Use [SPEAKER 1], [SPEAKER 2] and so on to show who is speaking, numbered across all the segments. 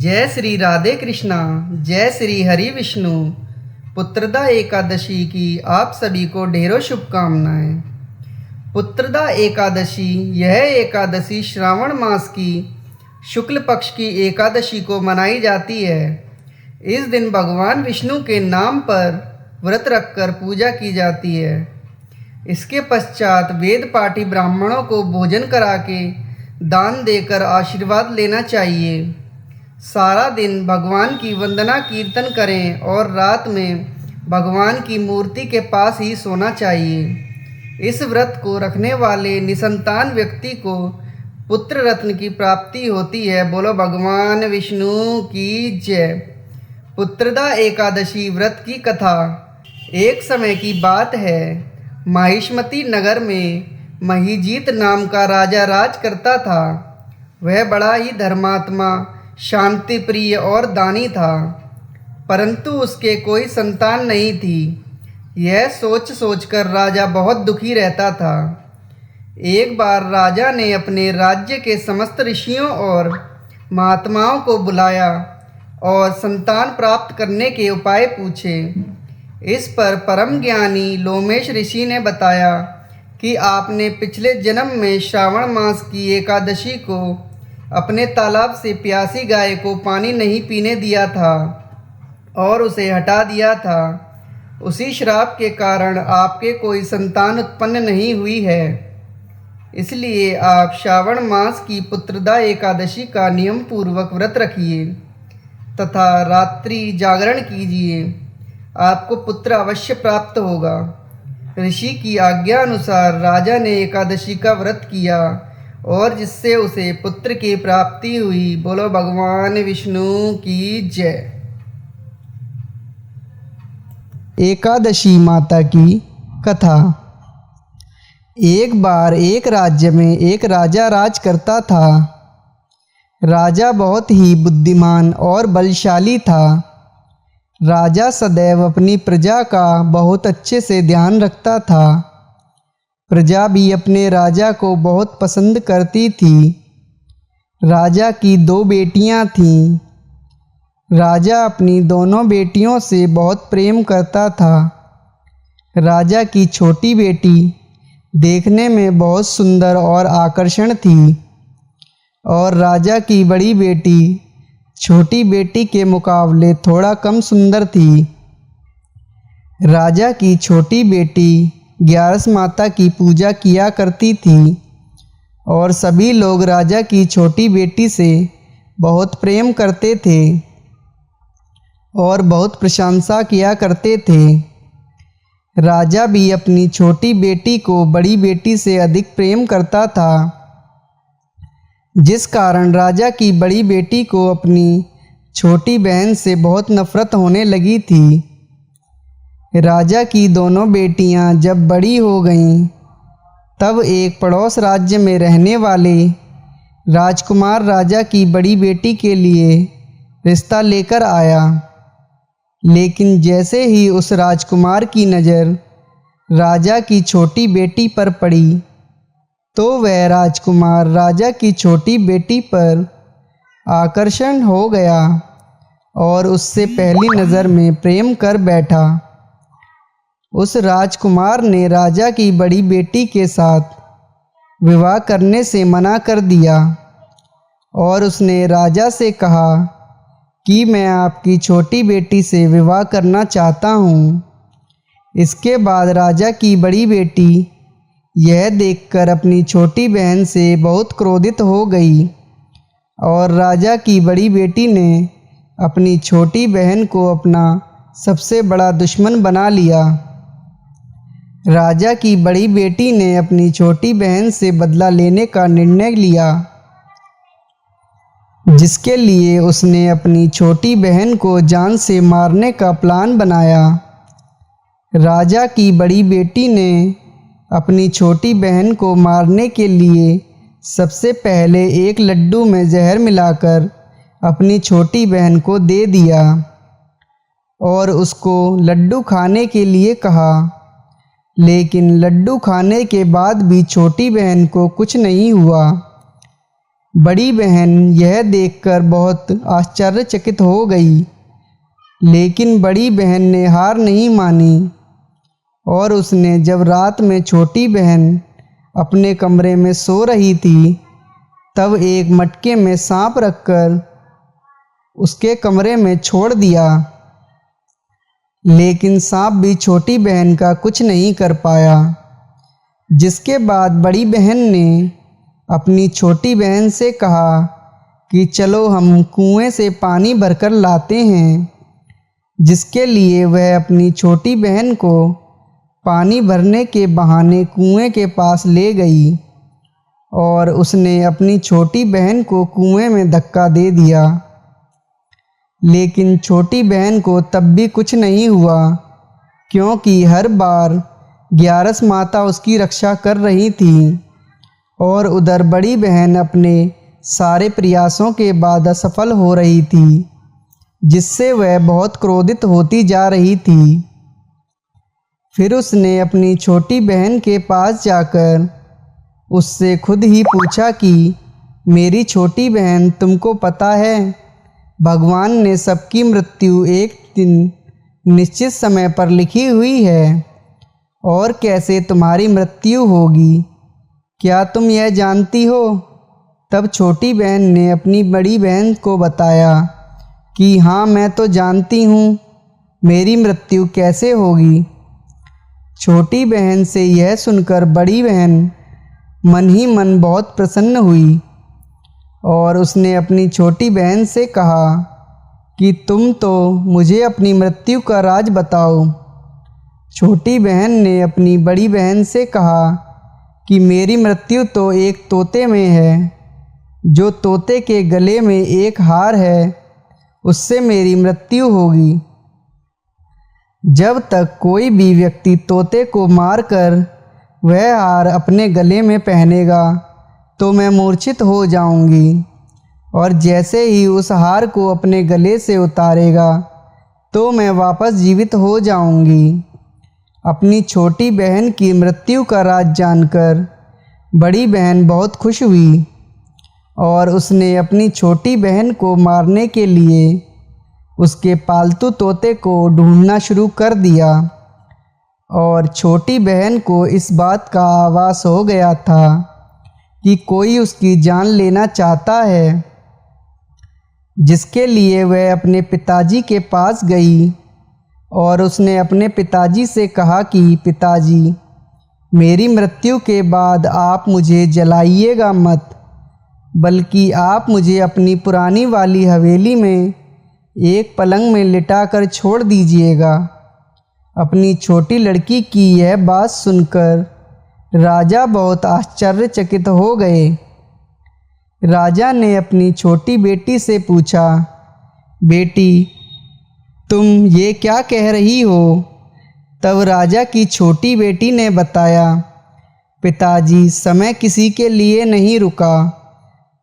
[SPEAKER 1] जय श्री राधे कृष्णा। जय श्री हरि विष्णु। पुत्रदा एकादशी की आप सभी को ढेरों शुभकामनाएं। पुत्रदा एकादशी यह एकादशी श्रावण मास की शुक्ल पक्ष की एकादशी को मनाई जाती है। इस दिन भगवान विष्णु के नाम पर व्रत रखकर पूजा की जाती है। इसके पश्चात वेद पाठी ब्राह्मणों को भोजन करा के दान देकर आशीर्वाद लेना चाहिए। सारा दिन भगवान की वंदना कीर्तन करें और रात में भगवान की मूर्ति के पास ही सोना चाहिए। इस व्रत को रखने वाले निसंतान व्यक्ति को पुत्र रत्न की प्राप्ति होती है। बोलो भगवान विष्णु की जय। पुत्रदा एकादशी व्रत की कथा। एक समय की बात है, माहिष्मती नगर में महीजीत नाम का राजा राज करता था। वह बड़ा ही धर्मात्मा, शांति प्रिय और दानी था, परंतु उसके कोई संतान नहीं थी। यह सोच सोचकर राजा बहुत दुखी रहता था। एक बार राजा ने अपने राज्य के समस्त ऋषियों और महात्माओं को बुलाया और संतान प्राप्त करने के उपाय पूछे। इस पर परम ज्ञानी लोमेश ऋषि ने बताया कि आपने पिछले जन्म में श्रावण मास की एकादशी को अपने तालाब से प्यासी गाय को पानी नहीं पीने दिया था और उसे हटा दिया था। उसी श्राप के कारण आपके कोई संतान उत्पन्न नहीं हुई है। इसलिए आप श्रावण मास की पुत्रदा एकादशी का नियम पूर्वक व्रत रखिए तथा रात्रि जागरण कीजिए। आपको पुत्र अवश्य प्राप्त होगा। ऋषि की आज्ञा अनुसार राजा ने एकादशी का व्रत किया और जिससे उसे पुत्र की प्राप्ति हुई। बोलो भगवान विष्णु की जय। एकादशी माता की कथा। एक बार एक राज्य में एक राजा राज करता था। राजा बहुत ही बुद्धिमान और बलशाली था। राजा सदैव अपनी प्रजा का बहुत अच्छे से ध्यान रखता था। प्रजा भी अपने राजा को बहुत पसंद करती थी। राजा की 2 बेटियां थीं। राजा अपनी दोनों बेटियों से बहुत प्रेम करता था। राजा की छोटी बेटी देखने में बहुत सुंदर और आकर्षण थी और राजा की बड़ी बेटी छोटी बेटी के मुकाबले थोड़ा कम सुंदर थी। राजा की छोटी बेटी ग्यारस माता की पूजा किया करती थी और सभी लोग राजा की छोटी बेटी से बहुत प्रेम करते थे और बहुत प्रशंसा किया करते थे। राजा भी अपनी छोटी बेटी को बड़ी बेटी से अधिक प्रेम करता था, जिस कारण राजा की बड़ी बेटी को अपनी छोटी बहन से बहुत नफरत होने लगी थी। राजा की दोनों बेटियां जब बड़ी हो गईं, तब एक पड़ोस राज्य में रहने वाले राजकुमार राजा की बड़ी बेटी के लिए रिश्ता लेकर आया। लेकिन जैसे ही उस राजकुमार की नज़र राजा की छोटी बेटी पर पड़ी, तो वह राजकुमार राजा की छोटी बेटी पर आकर्षण हो गया और उससे पहली नज़र में प्रेम कर बैठा। उस राजकुमार ने राजा की बड़ी बेटी के साथ विवाह करने से मना कर दिया और उसने राजा से कहा कि मैं आपकी छोटी बेटी से विवाह करना चाहता हूँ। इसके बाद राजा की बड़ी बेटी यह देखकर अपनी छोटी बहन से बहुत क्रोधित हो गई और राजा की बड़ी बेटी ने अपनी छोटी बहन को अपना सबसे बड़ा दुश्मन बना लिया। राजा की बड़ी बेटी ने अपनी छोटी बहन से बदला लेने का निर्णय लिया, जिसके लिए उसने अपनी छोटी बहन को जान से मारने का प्लान बनाया। राजा की बड़ी बेटी ने अपनी छोटी बहन को मारने के लिए सबसे पहले एक लड्डू में जहर मिलाकर अपनी छोटी बहन को दे दिया और उसको लड्डू खाने के लिए कहा। लेकिन लड्डू खाने के बाद भी छोटी बहन को कुछ नहीं हुआ। बड़ी बहन यह देखकर बहुत आश्चर्यचकित हो गई, लेकिन बड़ी बहन ने हार नहीं मानी और उसने जब रात में छोटी बहन अपने कमरे में सो रही थी, तब एक मटके में सांप रखकर उसके कमरे में छोड़ दिया। लेकिन सांप भी छोटी बहन का कुछ नहीं कर पाया। जिसके बाद बड़ी बहन ने अपनी छोटी बहन से कहा कि चलो हम कुएं से पानी भरकर लाते हैं, जिसके लिए वह अपनी छोटी बहन को पानी भरने के बहाने कुएं के पास ले गई और उसने अपनी छोटी बहन को कुएं में धक्का दे दिया। लेकिन छोटी बहन को तब भी कुछ नहीं हुआ, क्योंकि हर बार ग्यारस माता उसकी रक्षा कर रही थी और उधर बड़ी बहन अपने सारे प्रयासों के बाद असफल हो रही थी, जिससे वह बहुत क्रोधित होती जा रही थी। फिर उसने अपनी छोटी बहन के पास जाकर उससे खुद ही पूछा कि मेरी छोटी बहन, तुमको पता है भगवान ने सबकी मृत्यु एक दिन निश्चित समय पर लिखी हुई है, और कैसे तुम्हारी मृत्यु होगी, क्या तुम यह जानती हो? तब छोटी बहन ने अपनी बड़ी बहन को बताया कि हाँ, मैं तो जानती हूँ, मेरी मृत्यु कैसे होगी। छोटी बहन से यह सुनकर बड़ी बहन मन ही मन बहुत प्रसन्न हुई और उसने अपनी छोटी बहन से कहा कि तुम तो मुझे अपनी मृत्यु का राज बताओ। छोटी बहन ने अपनी बड़ी बहन से कहा कि मेरी मृत्यु तो एक तोते में है, जो तोते के गले में एक हार है, उससे मेरी मृत्यु होगी। जब तक कोई भी व्यक्ति तोते को मारकर वह हार अपने गले में पहनेगा तो मैं मूर्छित हो जाऊंगी, और जैसे ही उस हार को अपने गले से उतारेगा तो मैं वापस जीवित हो जाऊंगी। अपनी छोटी बहन की मृत्यु का राज जानकर बड़ी बहन बहुत खुश हुई और उसने अपनी छोटी बहन को मारने के लिए उसके पालतू तोते को ढूंढना शुरू कर दिया। और छोटी बहन को इस बात का आभास हो गया था कि कोई उसकी जान लेना चाहता है, जिसके लिए वह अपने पिताजी के पास गई और उसने अपने पिताजी से कहा कि पिताजी, मेरी मृत्यु के बाद आप मुझे जलाइएगा मत, बल्कि आप मुझे अपनी पुरानी वाली हवेली में एक पलंग में लिटाकर छोड़ दीजिएगा। अपनी छोटी लड़की की यह बात सुनकर राजा बहुत आश्चर्यचकित हो गए। राजा ने अपनी छोटी बेटी से पूछा, बेटी, तुम ये क्या कह रही हो? तब राजा की छोटी बेटी ने बताया, पिताजी, समय किसी के लिए नहीं रुका,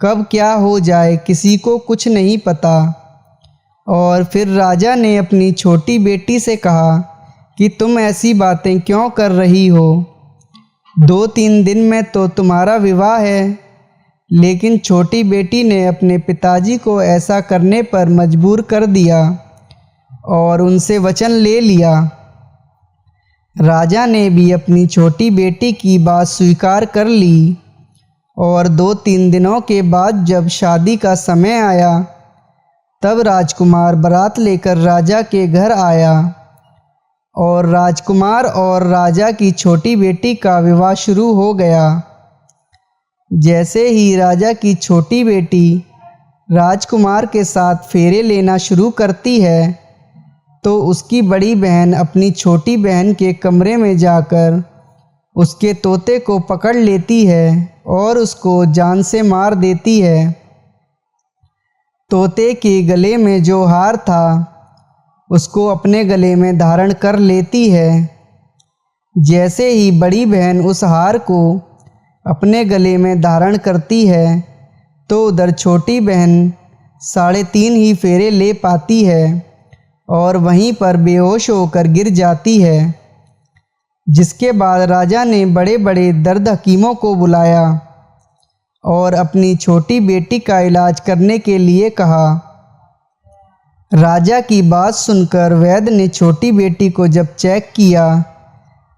[SPEAKER 1] कब क्या हो जाए किसी को कुछ नहीं पता। और फिर राजा ने अपनी छोटी बेटी से कहा कि तुम ऐसी बातें क्यों कर रही हो? 2-3 दिन में तो तुम्हारा विवाह है। लेकिन छोटी बेटी ने अपने पिताजी को ऐसा करने पर मजबूर कर दिया और उनसे वचन ले लिया। राजा ने भी अपनी छोटी बेटी की बात स्वीकार कर ली और 2-3 दिनों के बाद जब शादी का समय आया, तब राजकुमार बारात लेकर राजा के घर आया और राजकुमार और राजा की छोटी बेटी का विवाह शुरू हो गया। जैसे ही राजा की छोटी बेटी राजकुमार के साथ फेरे लेना शुरू करती है, तो उसकी बड़ी बहन अपनी छोटी बहन के कमरे में जाकर उसके तोते को पकड़ लेती है और उसको जान से मार देती है। तोते के गले में जो हार था उसको अपने गले में धारण कर लेती है। जैसे ही बड़ी बहन उस हार को अपने गले में धारण करती है, तो उधर छोटी बहन 3.5 ही फेरे ले पाती है और वहीं पर बेहोश होकर गिर जाती है। जिसके बाद राजा ने बड़े बड़े दर्द हकीमों को बुलाया और अपनी छोटी बेटी का इलाज करने के लिए कहा। राजा की बात सुनकर वैद्य ने छोटी बेटी को जब चेक किया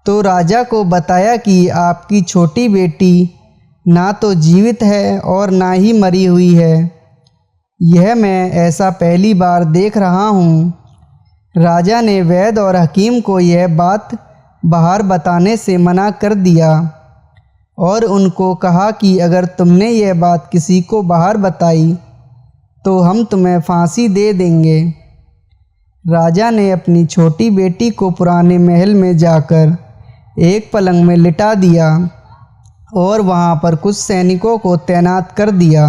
[SPEAKER 1] तो राजा को बताया कि आपकी छोटी बेटी ना तो जीवित है और ना ही मरी हुई है। यह मैं ऐसा पहली बार देख रहा हूँ। राजा ने वैद्य और हकीम को यह बात बाहर बताने से मना कर दिया और उनको कहा कि अगर तुमने यह बात किसी को बाहर बताई तो हम तुम्हें फांसी दे देंगे। राजा ने अपनी छोटी बेटी को पुराने महल में जाकर एक पलंग में लिटा दिया और वहाँ पर कुछ सैनिकों को तैनात कर दिया।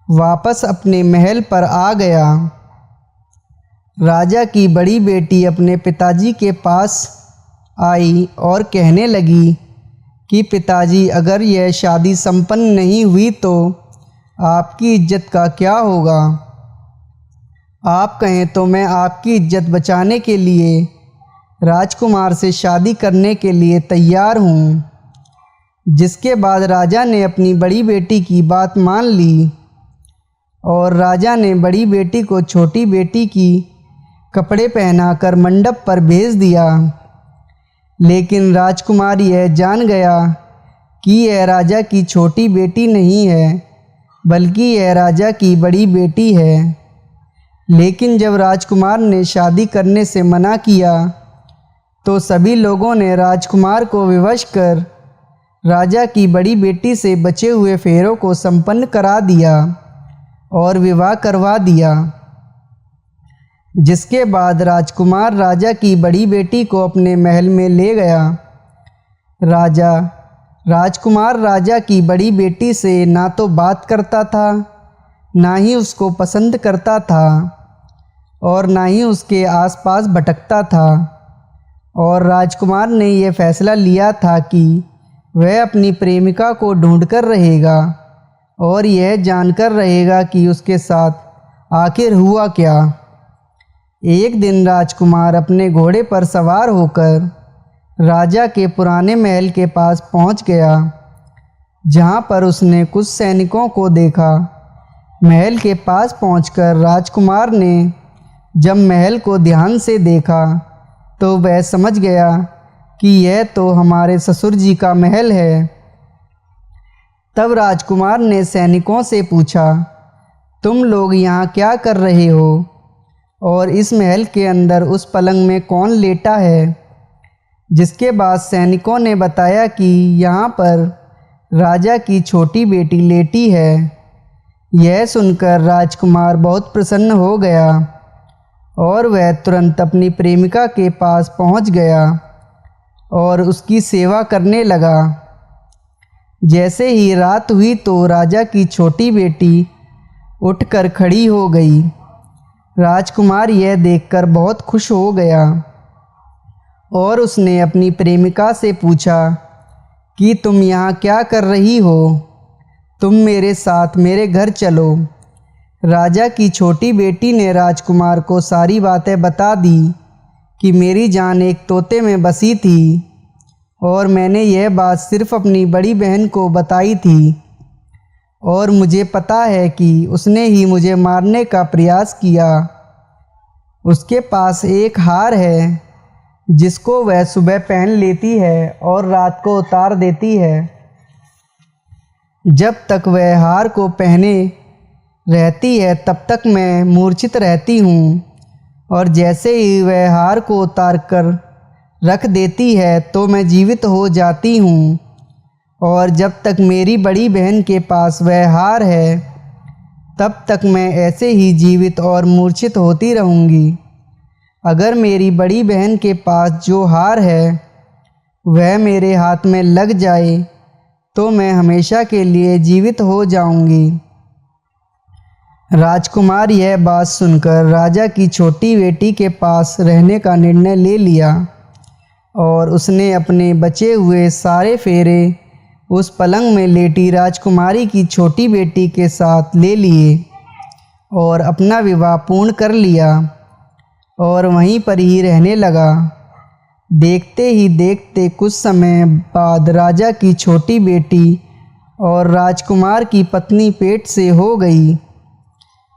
[SPEAKER 1] वापस अपने महल पर आ गया। राजा की बड़ी बेटी अपने पिताजी के पास आई और कहने लगी कि पिताजी, अगर यह शादी संपन्न नहीं हुई तो आपकी इज्जत का क्या होगा? आप कहें तो मैं आपकी इज्जत बचाने के लिए राजकुमार से शादी करने के लिए तैयार हूँ। जिसके बाद राजा ने अपनी बड़ी बेटी की बात मान ली और राजा ने बड़ी बेटी को छोटी बेटी की कपड़े पहनाकर मंडप पर भेज दिया। लेकिन राजकुमार यह जान गया कि यह राजा की छोटी बेटी नहीं है बल्कि यह राजा की बड़ी बेटी है। लेकिन जब राजकुमार ने शादी करने से मना किया तो सभी लोगों ने राजकुमार को विवश कर राजा की बड़ी बेटी से बचे हुए फेरों को संपन्न करा दिया और विवाह करवा दिया। जिसके बाद राजकुमार राजा की बड़ी बेटी को अपने महल में ले गया। राजकुमार राजा की बड़ी बेटी से ना तो बात करता था, ना ही उसको पसंद करता था और ना ही उसके आसपास भटकता था। और राजकुमार ने यह फैसला लिया था कि वह अपनी प्रेमिका को ढूंढकर रहेगा और यह जानकर रहेगा कि उसके साथ आखिर हुआ क्या। एक दिन राजकुमार अपने घोड़े पर सवार होकर राजा के पुराने महल के पास पहुंच गया, जहां पर उसने कुछ सैनिकों को देखा। महल के पास पहुंचकर राजकुमार ने जब महल को ध्यान से देखा तो वह समझ गया कि यह तो हमारे ससुर जी का महल है। तब राजकुमार ने सैनिकों से पूछा, तुम लोग यहाँ क्या कर रहे हो और इस महल के अंदर उस पलंग में कौन लेटा है? जिसके बाद सैनिकों ने बताया कि यहाँ पर राजा की छोटी बेटी लेटी है। यह सुनकर राजकुमार बहुत प्रसन्न हो गया और वह तुरंत अपनी प्रेमिका के पास पहुँच गया और उसकी सेवा करने लगा। जैसे ही रात हुई तो राजा की छोटी बेटी उठकर खड़ी हो गई। राजकुमार यह देखकर बहुत खुश हो गया और उसने अपनी प्रेमिका से पूछा कि तुम यहाँ क्या कर रही हो? तुम मेरे साथ मेरे घर चलो। राजा की छोटी बेटी ने राजकुमार को सारी बातें बता दी कि मेरी जान एक तोते में बसी थी और मैंने यह बात सिर्फ अपनी बड़ी बहन को बताई थी और मुझे पता है कि उसने ही मुझे मारने का प्रयास किया। उसके पास एक हार है जिसको वह सुबह पहन लेती है और रात को उतार देती है। जब तक वह हार को पहने रहती है तब तक मैं मूर्छित रहती हूँ और जैसे ही वह हार को उतार कर रख देती है तो मैं जीवित हो जाती हूँ और जब तक मेरी बड़ी बहन के पास वह हार है तब तक मैं ऐसे ही जीवित और मूर्छित होती रहूँगी। अगर मेरी बड़ी बहन के पास जो हार है वह मेरे हाथ में लग जाए तो मैं हमेशा के लिए जीवित हो जाऊँगी। राजकुमार यह बात सुनकर राजा की छोटी बेटी के पास रहने का निर्णय ले लिया और उसने अपने बचे हुए सारे फेरे उस पलंग में लेटी राजकुमारी की छोटी बेटी के साथ ले लिए और अपना विवाह पूर्ण कर लिया और वहीं पर ही रहने लगा। देखते ही देखते कुछ समय बाद राजा की छोटी बेटी और राजकुमार की पत्नी पेट से हो गई।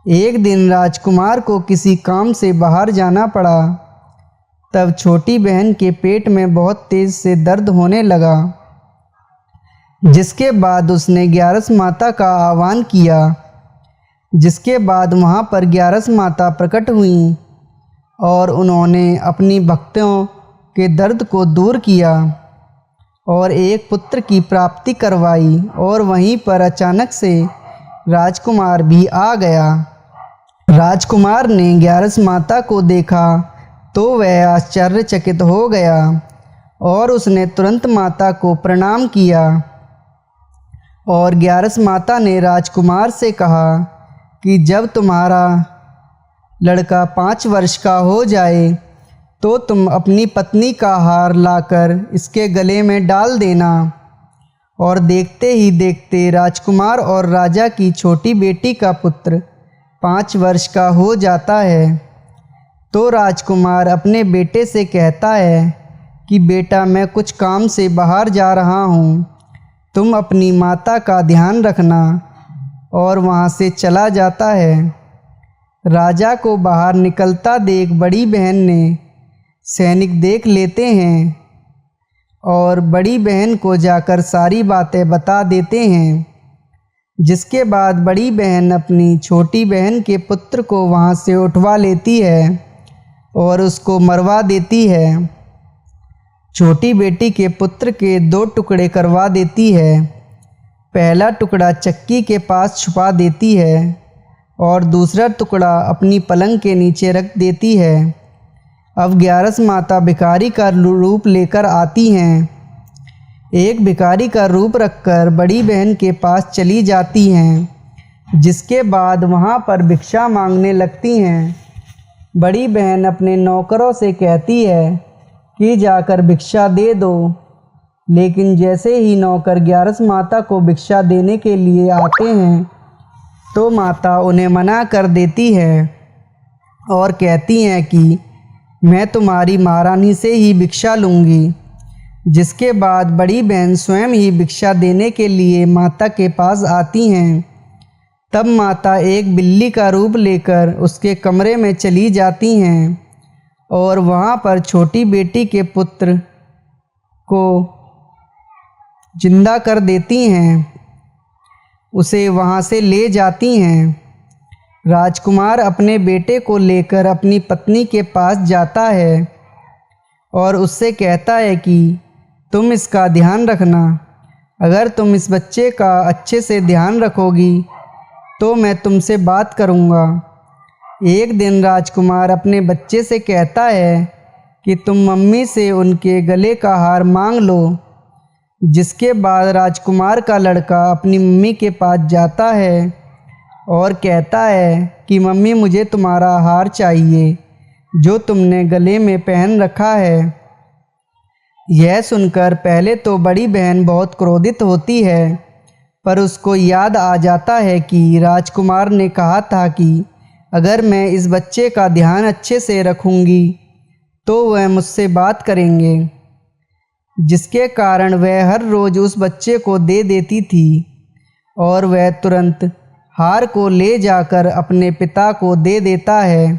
[SPEAKER 1] एक दिन राजकुमार को किसी काम से बाहर जाना पड़ा। तब छोटी बहन के पेट में बहुत तेज़ से दर्द होने लगा, जिसके बाद उसने ग्यारस माता का आह्वान किया। जिसके बाद वहाँ पर ग्यारस माता प्रकट हुईं और उन्होंने अपनी भक्तों के दर्द को दूर किया और एक पुत्र की प्राप्ति करवाई। और वहीं पर अचानक से राजकुमार भी आ गया। राजकुमार ने ग्यारस माता को देखा तो वह आश्चर्यचकित हो गया और उसने तुरंत माता को प्रणाम किया। और ग्यारस माता ने राजकुमार से कहा कि जब तुम्हारा लड़का 5 वर्ष का हो जाए तो तुम अपनी पत्नी का हार लाकर इसके गले में डाल देना। और देखते ही देखते राजकुमार और राजा की छोटी बेटी का पुत्र 5 वर्ष का हो जाता है। तो राजकुमार अपने बेटे से कहता है कि बेटा, मैं कुछ काम से बाहर जा रहा हूँ, तुम अपनी माता का ध्यान रखना। और वहाँ से चला जाता है। राजा को बाहर निकलता देख बड़ी बहन ने सैनिक देख लेते हैं और बड़ी बहन को जाकर सारी बातें बता देते हैं। जिसके बाद बड़ी बहन अपनी छोटी बहन के पुत्र को वहाँ से उठवा लेती है और उसको मरवा देती है। छोटी बेटी के पुत्र के 2 टुकड़े करवा देती है। पहला टुकड़ा चक्की के पास छुपा देती है और दूसरा टुकड़ा अपनी पलंग के नीचे रख देती है। अब ग्यारस माता भिखारी का रूप लेकर आती हैं। एक भिखारी का रूप रखकर बड़ी बहन के पास चली जाती हैं। जिसके बाद वहाँ पर भिक्षा मांगने लगती हैं। बड़ी बहन अपने नौकरों से कहती है कि जाकर भिक्षा दे दो, लेकिन जैसे ही नौकर ग्यारस माता को भिक्षा देने के लिए आते हैं तो माता उन्हें मना कर देती है और कहती हैं कि मैं तुम्हारी महारानी से ही भिक्षा लूँगी। जिसके बाद बड़ी बहन स्वयं ही भिक्षा देने के लिए माता के पास आती हैं। तब माता एक बिल्ली का रूप लेकर उसके कमरे में चली जाती हैं और वहाँ पर छोटी बेटी के पुत्र को जिंदा कर देती हैं, उसे वहाँ से ले जाती हैं। राजकुमार अपने बेटे को लेकर अपनी पत्नी के पास जाता है और उससे कहता है कि तुम इसका ध्यान रखना। अगर तुम इस बच्चे का अच्छे से ध्यान रखोगी तो मैं तुमसे बात करूँगा। एक दिन राजकुमार अपने बच्चे से कहता है कि तुम मम्मी से उनके गले का हार मांग लो। जिसके बाद राजकुमार का लड़का अपनी मम्मी के पास जाता है और कहता है कि मम्मी, मुझे तुम्हारा हार चाहिए जो तुमने गले में पहन रखा है। यह सुनकर पहले तो बड़ी बहन बहुत क्रोधित होती है, पर उसको याद आ जाता है कि राजकुमार ने कहा था कि अगर मैं इस बच्चे का ध्यान अच्छे से रखूँगी तो वह मुझसे बात करेंगे। जिसके कारण वह हर रोज़ उस बच्चे को दे देती थी और वह तुरंत हार को ले जाकर अपने पिता को दे देता है।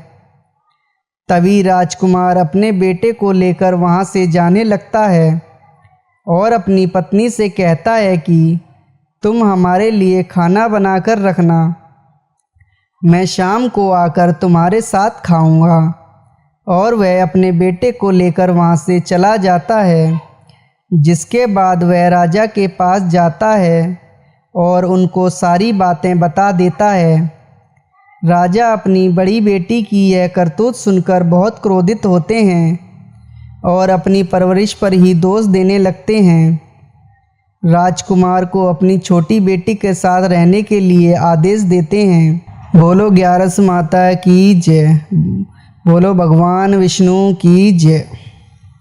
[SPEAKER 1] तभी राजकुमार अपने बेटे को लेकर वहाँ से जाने लगता है और अपनी पत्नी से कहता है कि तुम हमारे लिए खाना बनाकर रखना, मैं शाम को आकर तुम्हारे साथ खाऊंगा। और वह अपने बेटे को लेकर वहाँ से चला जाता है। जिसके बाद वह राजा के पास जाता है और उनको सारी बातें बता देता है। राजा अपनी बड़ी बेटी की यह करतूत सुनकर बहुत क्रोधित होते हैं और अपनी परवरिश पर ही दोष देने लगते हैं। राजकुमार को अपनी छोटी बेटी के साथ रहने के लिए आदेश देते हैं। बोलो ग्यारस माता की जय, बोलो भगवान विष्णु की जय।